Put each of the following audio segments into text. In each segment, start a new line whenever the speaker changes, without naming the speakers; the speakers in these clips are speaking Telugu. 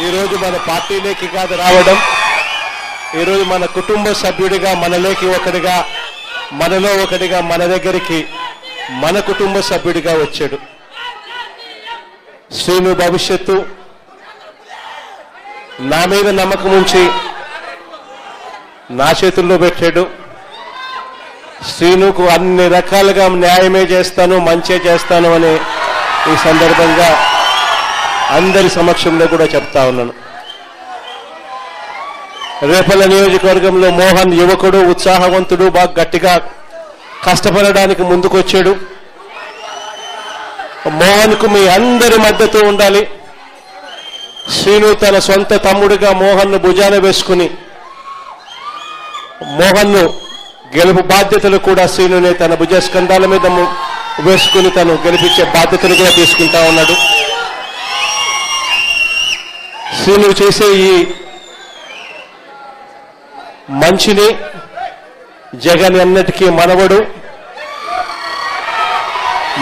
ఈరోజు మన పార్టీలోకి కాదు రావడం, ఈరోజు మన కుటుంబ సభ్యుడిగా, మనలోకి ఒకటిగా, మనలో ఒకటిగా, మన దగ్గరికి మన కుటుంబ సభ్యుడిగా వచ్చాడు. శ్రీను భవిష్యత్తు నా మీద నమ్మకం ఉంచి నా చేతుల్లో పెట్టాడు. శ్రీనుకు అన్ని రకాలుగా న్యాయమే చేస్తాను, మంచే చేస్తాను అని ఈ సందర్భంగా అందరి సమక్షంలో కూడా చెప్తా ఉన్నాను. రేపల్ల నియోజకవర్గంలో మోహన్ యువకుడు, ఉత్సాహవంతుడు, బాగా గట్టిగా కష్టపడడానికి ముందుకొచ్చాడు. మోహన్కు మీ అందరి మద్దతు ఉండాలి. శ్రీను తన సొంత తమ్ముడిగా మోహన్ను భుజాన వేసుకుని మోహన్ను గెలుపు బాధ్యతలు కూడా శ్రీనునే తన భుజస్కంధాల మీద వేసుకుని తను గెలిపించే బాధ్యతలు కూడా తీసుకుంటా ఉన్నాడు. శ్రీను చేసే ఈ మంచిని జగన్ ఎన్నటికీ మనవడు.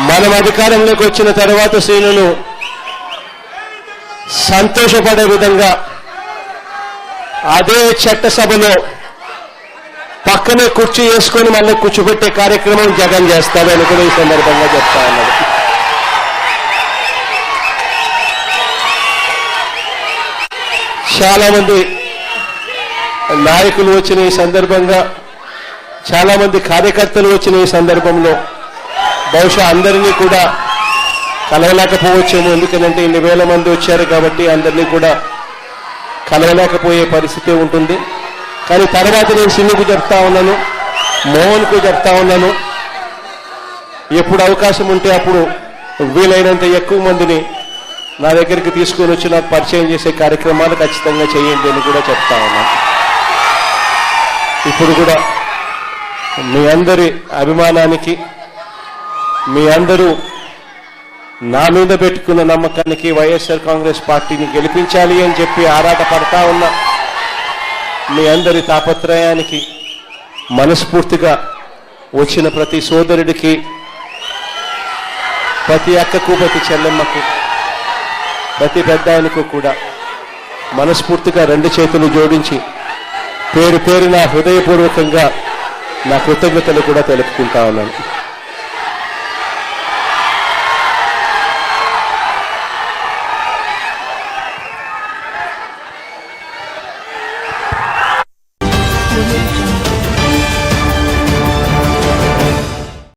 మనం అధికారంలోకి వచ్చిన తర్వాత శ్రీనును సంతోషపడే విధంగా అదే చట్టసభలో పక్కనే కుర్చీ వేసుకొని మళ్ళీ కూర్చోబెట్టే కార్యక్రమం జగన్ చేస్తాడని కూడా ఈ సందర్భంగా చెప్తా ఉన్నాడు. చాలా మంది నాయకులు వచ్చిన ఈ సందర్భంగా, చాలా మంది కార్యకర్తలు వచ్చిన ఈ సందర్భంలో బహుశా అందరినీ కూడా కలవలేకపోవచ్చేమో. ఎందుకంటే ఇన్ని వేల మంది వచ్చారు కాబట్టి అందరినీ కూడా కలవలేకపోయే పరిస్థితి ఉంటుంది. కానీ తర్వాత నేను సింగుకు చెప్తా ఉన్నాను, మోహన్కు చెప్తా ఉన్నాను, ఎప్పుడు అవకాశం ఉంటే అప్పుడు వీలైనంత ఎక్కువ మందిని నా దగ్గరికి తీసుకొని వచ్చి నాకు పరిచయం చేసే కార్యక్రమాలు ఖచ్చితంగా చేయండి అని కూడా చెప్తా ఉన్నాను. ఇప్పుడు కూడా మీ అందరి అభిమానానికి, మీ అందరూ నా మీద పెట్టుకున్న నమ్మకానికి, వైఎస్ఆర్ కాంగ్రెస్ పార్టీని గెలిపించాలి అని చెప్పి ఆరాట పడతా ఉన్న మీ అందరి తాపత్రయానికి మనస్ఫూర్తిగా వచ్చిన ప్రతి సోదరుడికి, ప్రతి అక్కకు, ప్రతి చెల్లెమ్మకు, ప్రతి పెద్ద ఆయనకు కూడా మనస్ఫూర్తిగా రెండు చేతులు జోడించి పేరు పేరున హృదయపూర్వకంగా నా కృతజ్ఞతలు కూడా తెలుపుకుంటా ఉన్నాను.